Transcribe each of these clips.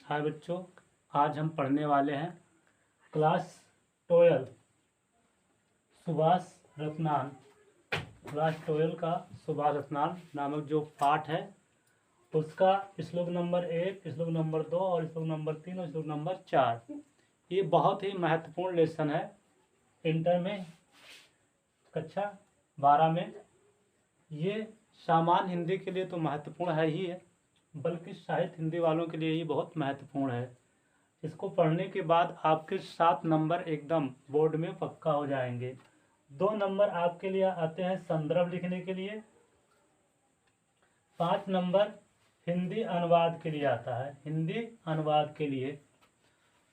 हाय बच्चों, आज हम पढ़ने वाले हैं क्लास 12 सुभाष रत्नान। क्लास 12 का सुभाष रत्नान नामक जो पाठ है उसका श्लोक नंबर 1, श्लोक नंबर 2 और श्लोक नंबर 3 और श्लोक नंबर 4। ये बहुत ही महत्वपूर्ण लेसन है इंटर में, कक्षा 12 में। ये सामान्य हिंदी के लिए तो महत्वपूर्ण है ही है, बल्कि साहित्य हिंदी वालों के लिए ही बहुत महत्वपूर्ण है। इसको पढ़ने के बाद आपके 7 नंबर एकदम बोर्ड में पक्का हो जाएंगे। 2 नंबर आपके लिए आते हैं संदर्भ लिखने के लिए, 5 नंबर हिंदी अनुवाद के लिए आता है, हिंदी अनुवाद के लिए।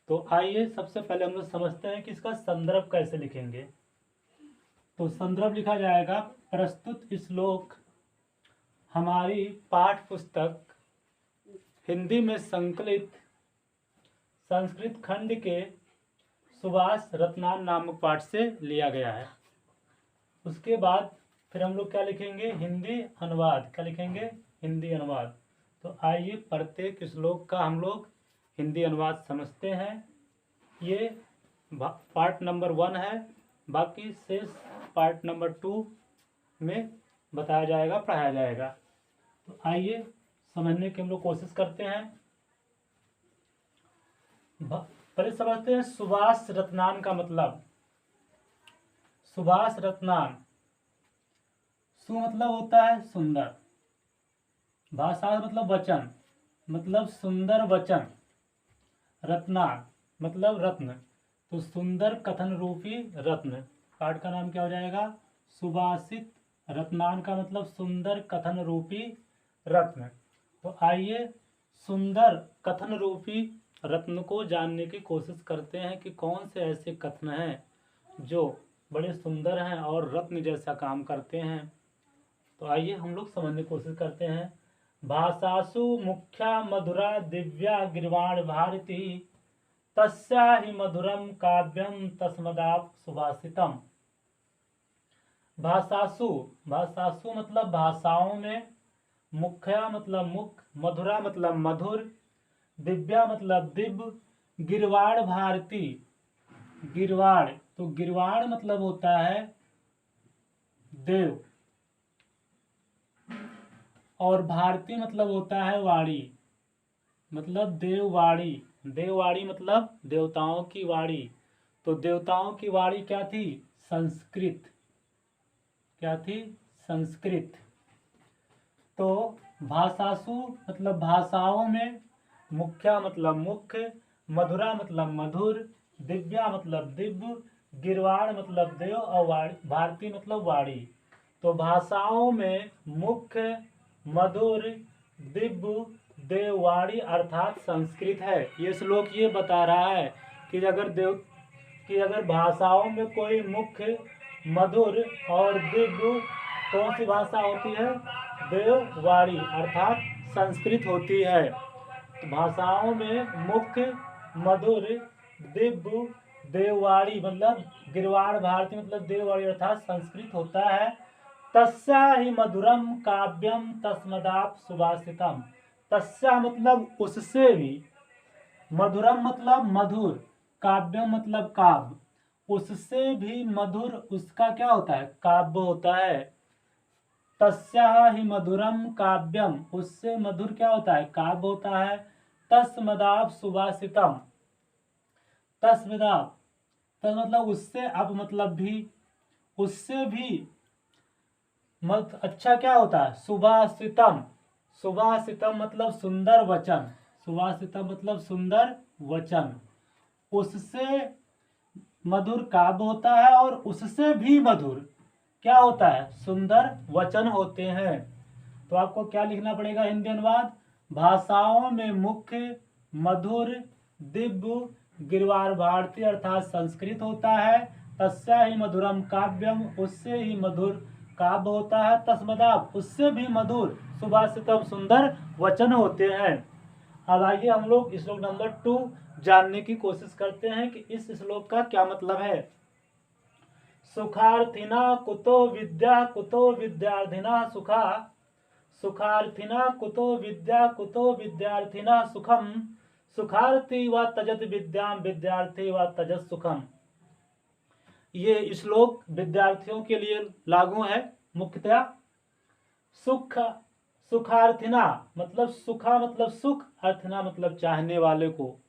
तो आइए सबसे पहले हम लोग समझते हैं कि इसका संदर्भ कैसे लिखेंगे। तो संदर्भ लिखा जाएगा, प्रस्तुत श्लोक हमारी पाठ्य पुस्तक हिंदी में संकलित संस्कृत खंड के सुभाष रत्नान नामक पाठ से लिया गया है। उसके बाद फिर हम लोग क्या लिखेंगे, हिंदी अनुवाद। क्या लिखेंगे, हिंदी अनुवाद। तो आइए प्रत्येक श्लोक का हम लोग हिंदी अनुवाद समझते हैं। ये पार्ट नंबर 1 है, बाकी शेष पार्ट नंबर 2 में बताया जाएगा, पढ़ाया जाएगा। तो आइए समझने की हम लोग कोशिश करते हैं। पहले समझते हैं सुभाष रत्नान का मतलब। सुभाष रत्नान, सु मतलब होता है सुंदर, भाषा मतलब वचन, मतलब सुंदर वचन, रत्नान मतलब रत्न। तो सुंदर कथन रूपी रत्न, पाठ का नाम क्या हो जाएगा, सुभाषित रत्नान का मतलब सुंदर कथन रूपी रत्न। तो आइए सुंदर कथन रूपी रत्न को जानने की कोशिश करते हैं कि कौन से ऐसे कथन हैं जो बड़े सुंदर हैं और रत्न जैसा काम करते हैं। तो आइए हम लोग समझने की कोशिश करते हैं। भाषासु मुख्या मधुरा दिव्या गिरवाण भारती तस्या ही मधुरम काव्यम तस्मदाप सुभाषितम। भाषासु, भाषासु मतलब भाषाओं में, मुख्या मतलब मुख, मधुरा मतलब मधुर, दिव्या मतलब दिव्य, गिरवाड़ भारती, गिरवाड़ तो गिरवाड़ मतलब होता है देव, और भारती मतलब होता है वाणी, मतलब देववाणी। देववाणी मतलब देवताओं की वाणी। तो देवताओं की वाणी क्या थी, संस्कृत। क्या थी, संस्कृत। तो भाषासु मतलब भाषाओं में, मुख्या मतलब मुख्य, मधुरा मतलब मधुर, दिव्या मतलब दिव्य, गिरवाण मतलब देव और भारती मतलब वाणी। तो भाषाओं में मुख्य, मधुर, दिव्य, देववाणी अर्थात संस्कृत है। ये श्लोक ये बता रहा है कि अगर भाषाओं में कोई मुख्य, मधुर और दिव्य कौन सी भाषा होती है, देववाणी अर्थात संस्कृत होती है। तो भाषाओं में मुख्य, मधुर, दिव्य, देववाणी मतलब गिरवाण भारती मतलब देववाणी अर्थात संस्कृत होता है। तस्या ही मधुरम काव्यम तस्मदाप सुभाषितम। तस्या मतलब उससे भी, मधुरम मतलब मधुर, काव्यम मतलब काव्य, उससे भी मधुर उसका क्या होता है, काव्य होता है। तस्या ही मधुरम काव्यम, उससे मधुर क्या होता है, काव्य होता है। तस्मदाप सुभाषितम, तस्मदाप तस मतलब उससे, अब मतलब भी, उससे भी अच्छा क्या होता है, सुभाषितम। सुभाषितम मतलब सुंदर वचन, सुभाषितम मतलब सुंदर वचन। उससे मधुर काव्य होता है और उससे भी मधुर क्या होता है, सुंदर वचन होते हैं। तो आपको क्या लिखना पड़ेगा, हिंदी अनुवाद। भाषाओं में मुख्य, मधुर, दिव्य, गिरवार भारती अर्थात संस्कृत होता है। तस्या ही मधुरम काव्यम, उससे ही मधुर काव्य होता है। तस्मदाप उससे भी मधुर, सुभाषितम सुंदर वचन होते हैं। अब आइए हम लोग श्लोक नंबर 2 जानने की कोशिश करते हैं कि इस श्लोक का क्या मतलब है। सुखार्थिना कुतो विद्या कुतो विद्यार्थिना सुखा, सुखार्थिना कुतो विद्या कुतो विद्यार्थिना सुखम, सुखार्थी व तजत विद्याम विद्यार्थी व तजत सुखम। ये श्लोक विद्यार्थियों के लिए लागू है मुख्यतः। सुख सुखार्थिना मतलब सुखा मतलब सुख, अर्थिना मतलब चाहने वाले को,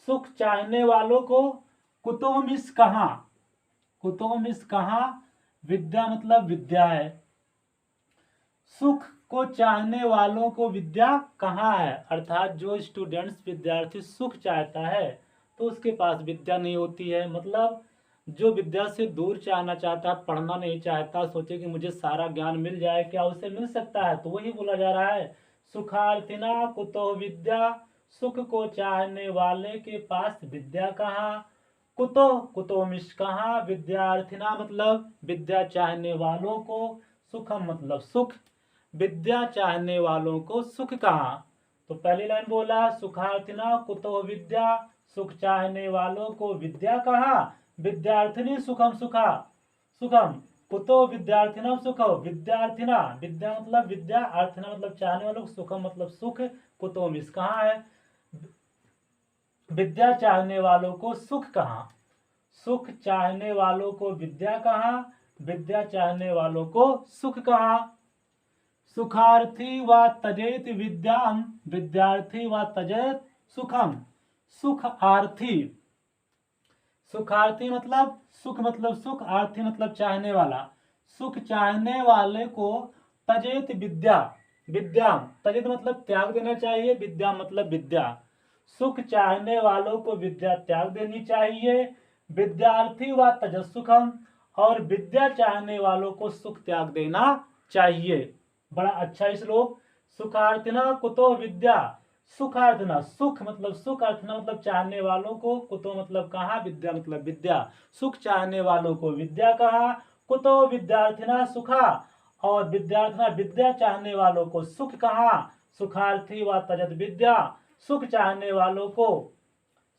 सुख चाहने वालों को कुतोमिस कहाँ, कुतोमिस कहाँ, विद्या मतलब विद्या है, सुख को चाहने वालों को विद्या कहाँ है, अर्थात जो स्टूडेंट्स विद्यार्थी सुख चाहता है तो उसके पास विद्या नहीं होती है। मतलब जो विद्या से दूर जाना चाहता है, पढ़ना नहीं चाहता, सोचे कि मुझे सारा ज्ञान मिल जाए, क्या उसे मिल सकता है? तो वही बोला जा रहा है, सुखार्थिना कुतो विद्या, सुख को चाहने वाले के पास विद्या कहाँ, कुतो कुतो मिश कहाँ, विद्यार्थिना मतलब विद्या चाहने वालों को, सुखम मतलब सुख, विद्या चाहने वालों को सुख कहाँ। तो पहली लाइन बोला सुखार्थिना कुतो विद्या, सुख चाहने वालों को विद्या कहाँ, विद्यार्थिनी सुखम सुखा, सुखम कुतो विद्यार्थिना सुखो, विद्यार्थिना विद्या मतलब विद्या, अर्थिना मतलब चाहने वालों, सुखम मतलब सुख, कुतो मिस कहाँ है, विद्या चाहने वालों को सुख कहाँ, सुख चाहने वालों को विद्या कहाँ, विद्या चाहने वालों को सुख कहाँ। सुखार्थी व तजेत विद्याम विद्यार्थी व तजेत सुखम, सुख आर्थी, सुखार्थी मतलब सुख, आर्थी मतलब चाहने वाला, सुख चाहने वाले को तजेत विद्या, विद्या तजेत मतलब त्याग देना चाहिए, विद्या मतलब विद्या, सुख चाहने वालों को विद्या त्याग देनी चाहिए, विद्यार्थी व तजत सुखम, और विद्या चाहने वालों को सुख त्याग देना चाहिए। बड़ा अच्छा श्लोक। सुखार्थिना कुतो विद्या, सुखार्थना सुख मतलब सुख, अर्थना मतलब चाहने वालों को, कुतो मतलब कहाँ, विद्या मतलब विद्या, सुख चाहने वालों को विद्या कहाँ, कुतो विद्यार्थिना सुखा, और विद्यार्थिना विद्या चाहने वालों को सुख कहाँ, सुखार्थी व तजत विद्या, सुख चाहने वालों को,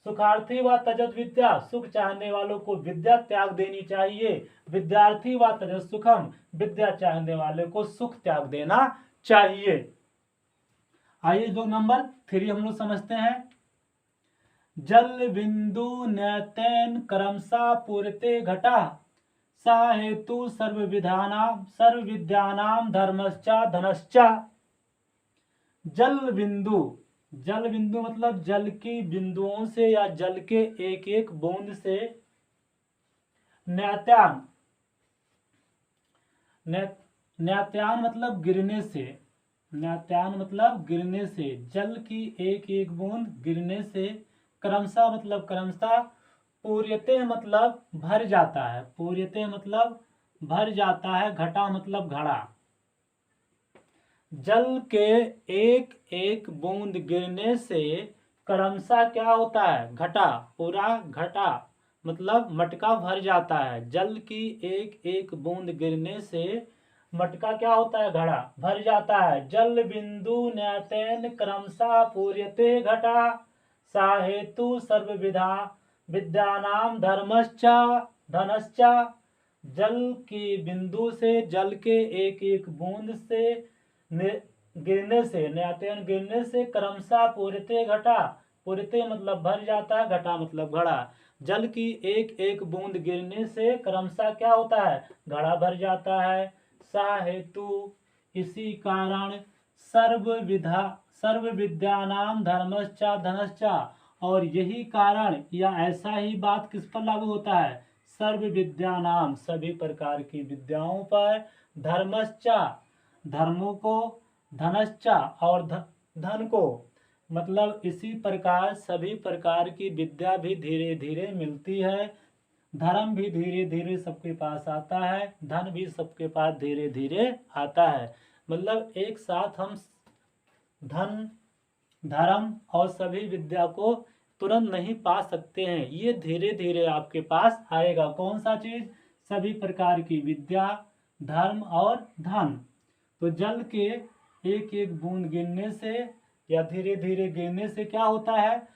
सुखार्थी व तजत विद्या, सुख चाहने वालों को विद्या त्याग देनी चाहिए, विद्यार्थी व तजत सुखम, विद्या चाहने वाले को सुख त्याग देना चाहिए। आइए जो नंबर 3 हम लोग समझते हैं। जल बिंदु नैतेन क्रमशः पूरते घटा, सा हेतु सर्व विद्यानाम धर्मश्चा धनश्चा। जल बिंदु, जल बिंदु मतलब जल की बिंदुओं से या जल के एक एक बूंद से, न्यात्यान, न्यात्यान मतलब गिरने से, न्यात्यान मतलब गिरने से, जल की एक एक बूंद गिरने से, क्रमशः मतलब क्रमशः, पूर्यते मतलब भर जाता है, पूर्यते मतलब भर जाता है, घटा मतलब घड़ा, जल के एक एक बूंद गिरने से क्रमशः क्या होता है, घटा, पूरा घटा मतलब मटका भर जाता है, जल की एक एक बूंद गिरने से मटका क्या होता है, घड़ा भर जाता है। जल बिंदु न्यातेन क्रमशः पूर्यते घटा, सा हेतु सर्व विद्यानाम धर्मश्चा धनश्चा। जल की बिंदु से, जल के एक एक बूंद से गिरने से, न्यातेन गिरने से, क्रमशः पूर्यते घटा, पूर्यते मतलब भर जाता है, घटा मतलब घड़ा, जल की एक एक बूंद गिरने से क्रमशः क्या होता है, घड़ा भर जाता है। सा हेतु इसी कारण, सर्व विद्यानाम धर्मश्चा धनश्चा, और यही कारण या ऐसा ही बात किस पर लागू होता है, सर्व विद्यानाम सभी प्रकार की विद्याओं पर, धर्मश्चा धर्मों को, धनश्चा और धन को, मतलब इसी प्रकार सभी प्रकार की विद्या भी धीरे धीरे मिलती है, धर्म भी धीरे धीरे सबके पास आता है, धन भी सबके पास धीरे धीरे आता है। मतलब एक साथ हम धन, धर्म और सभी विद्या को तुरंत नहीं पा सकते हैं, ये धीरे धीरे आपके पास आएगा। कौन सा चीज, सभी प्रकार की विद्या, धर्म और धन। तो जल के एक एक बूंद गिरने से या धीरे धीरे गिरने से क्या होता है,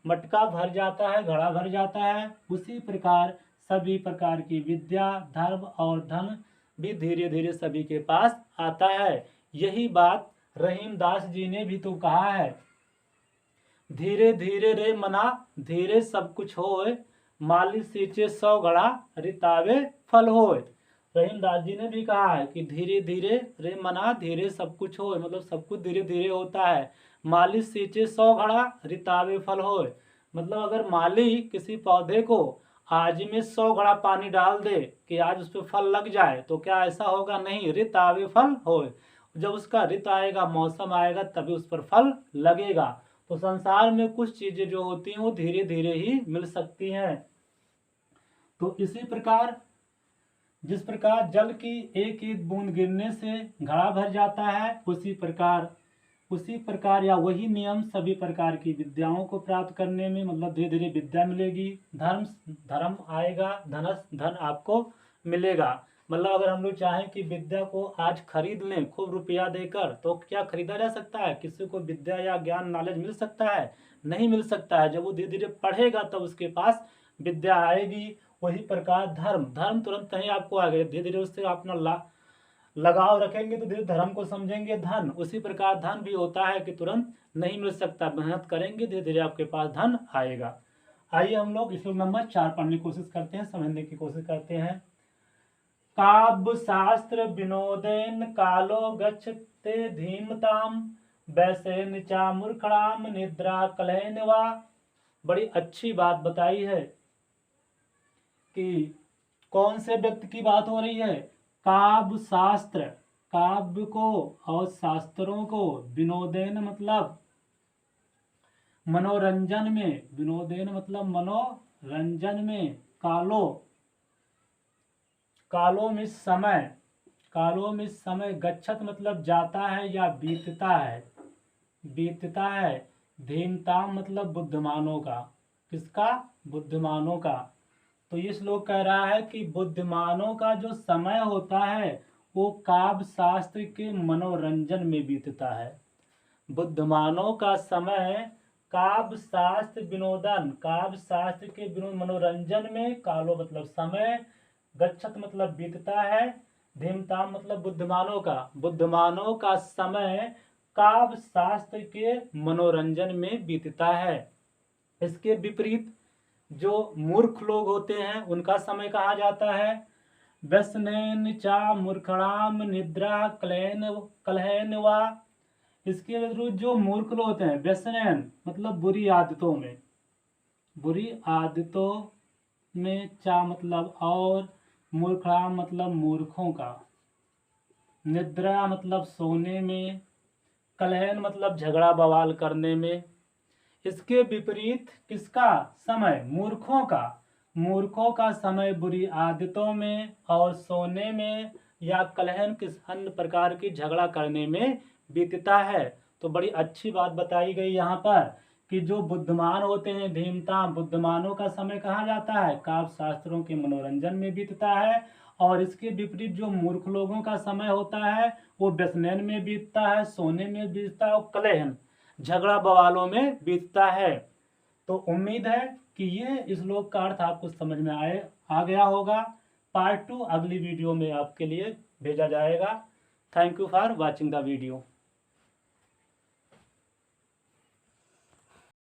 मटका भर जाता है, घड़ा भर जाता है। उसी प्रकार सभी प्रकार की विद्या, धर्म और धन भी धीरे धीरे सभी के पास आता है। यही बात रहीमदास जी ने भी तो कहा है, धीरे धीरे रे मना धीरे सब कुछ होए, माली सींचे 100 घड़ा रितावे फल होए। रहीमदास जी ने भी कहा है कि धीरे धीरे रे मना धीरे सब कुछ होए, मतलब सब कुछ धीरे धीरे होता है। माली सींचे 100 घड़ा रितावे फल होए, मतलब अगर माली किसी पौधे को आज में 100 घड़ा पानी डाल दे कि आज उस पर फल लग जाए, तो क्या ऐसा होगा? नहीं, रित आवे फल होए। जब उसका ऋतु आएगा, मौसम आएगा, तभी उस पर फल लगेगा। तो संसार में कुछ चीजें जो होती हैं वो धीरे धीरे ही मिल सकती हैं। तो इसी प्रकार जिस प्रकार जल की एक एक बूंद गिरने से घड़ा भर जाता है, उसी प्रकार या वही नियम सभी प्रकार की विद्याओं को प्राप्त करने में, मतलब धीरे धीरे विद्या मिलेगी, धर्म आएगा, धन आपको मिलेगा। मतलब अगर हम लोग चाहें कि विद्या को आज खरीद लें खूब रुपया देकर, तो क्या खरीदा जा सकता है? किसी को विद्या या ज्ञान नॉलेज मिल सकता है? नहीं मिल सकता है। जब वो धीरे धीरे पढ़ेगा तब उसके पास विद्या आएगी। वही प्रकार धर्म तुरंत नहीं आपको आ गए, धीरे धीरे उससे अपना लगाव रखेंगे तो धीरे धर्म को समझेंगे। धन उसी प्रकार धन भी होता है कि तुरंत नहीं मिल सकता, मेहनत करेंगे धीरे धीरे आपके पास धन आएगा। आइए हम लोग श्लोक नंबर 4 पढ़ने की कोशिश करते हैं, समझने की कोशिश करते हैं। काव्य शास्त्र विनोदेन कालो गच्छते धीमताम, वैसेन चा मूर्खणाम निद्रा कलहेन वा। बड़ी अच्छी बात बताई है कि कौन से व्यक्ति की बात हो रही है? काव्य शास्त्र, काव्य को और शास्त्रों को विनोदेन मतलब मनोरंजन में, विनोदेन मतलब मनोरंजन में, कालो में समय, कालो में समय, गच्छत मतलब जाता है या बीतता है, धीमताम मतलब बुद्धिमानों का। किसका? बुद्धिमानों का। तो ये श्लोक कह रहा है कि बुद्धिमानों का जो समय होता है वो काव्य शास्त्र के मनोरंजन में बीतता है। बुद्धिमानों का समय काव्य शास्त्र विनोदन, काव्य शास्त्र के विनोद मनोरंजन में, कालो मतलब समय, गच्छत मतलब बीतता है, धीमताम मतलब बुद्धिमानों का समय काव्य शास्त्र के मनोरंजन में बीतता है। इसके विपरीत जो मूर्ख लोग होते हैं उनका समय कहा जाता है व्यसनेन चा मूर्खणाम निद्रा कलहेन वा। इसके विरुद्ध जो मूर्ख लोग होते हैं, व्यसनेन मतलब बुरी आदतों में, चा मतलब और, मूर्खणाम मतलब मूर्खों का, निद्रा मतलब सोने में, कलहन मतलब झगड़ा बवाल करने में। इसके विपरीत किसका समय? मूर्खों का समय बुरी आदतों में और सोने में या कलहन किस अन्य प्रकार की झगड़ा करने में बीतता है। तो बड़ी अच्छी बात बताई गई यहाँ पर कि जो बुद्धिमान होते हैं, धीमता बुद्धिमानों का समय कहा जाता है काव्य शास्त्रों के मनोरंजन में बीतता है, और इसके विपरीत जो मूर्ख लोगों का समय होता है वो व्यसनैन में बीतता है, सोने में बीतता है और कलहन झगड़ा बवालों में बीतता है। तो उम्मीद है कि ये श्लोक का अर्थ आपको समझ में आ गया होगा। पार्ट 2 अगली वीडियो में आपके लिए भेजा जाएगा। Thank you for watching the video.